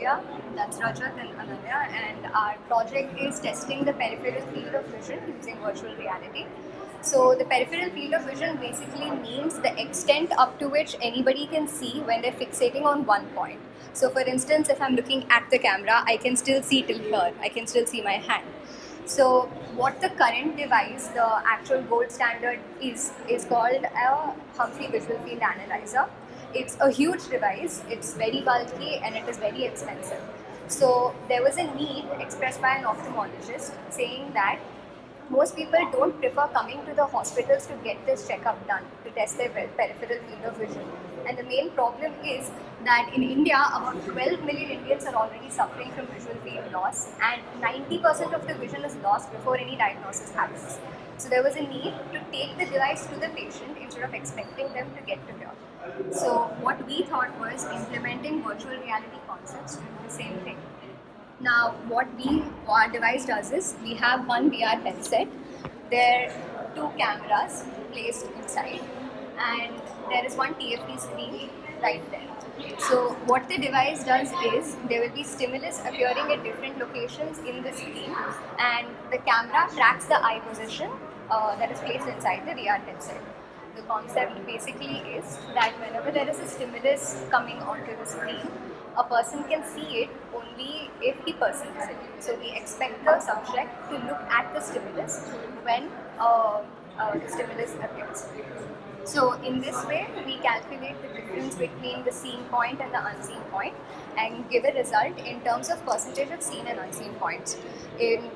Vidya, that's Rajat and Ananya, and our project is testing the peripheral field of vision using virtual reality. So the peripheral field of vision basically means the extent up to which anybody can see when they're fixating on one point. So for instance, if I'm looking at the camera, I can still see till here, I can still see my hand. So what the current device, the actual gold standard is called a Humphrey Visual Field Analyzer. It's a huge device, it's very bulky and it is very expensive. So there was a need expressed by an ophthalmologist saying that most people don't prefer coming to the hospitals to get this checkup done to test their peripheral field of vision. And the main problem is that in India, about 12 million Indians are already suffering from visual field loss, and 90% of the vision is lost before any diagnosis happens. So there was a need to take the device to the patient instead of expecting them to get to here. So what we thought was implementing virtual reality concepts to do the same thing. Now, what our device does is we have one VR headset. There are two cameras placed inside, and there is one TFT screen right there. So, what the device does is there will be stimulus appearing at different locations in the screen, and the camera tracks the eye position that is placed inside the VR headset. The concept basically is that whenever there is a stimulus coming onto the screen, a person can see it only if he perceives it. So we expect the subject to look at the stimulus when the stimulus appears. So in this way, we calculate the difference between the seen point and the unseen point and give a result in terms of percentage of seen and unseen points. In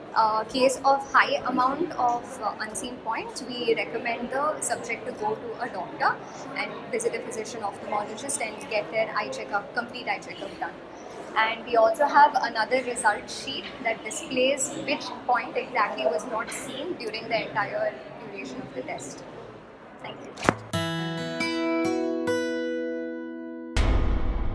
case of high amount of unseen points, we recommend the subject to go to a doctor and visit a physician ophthalmologist and get their eye checkup, complete eye checkup done. And we also have another result sheet that displays which point exactly was not seen during the entire duration of the test. Thank you.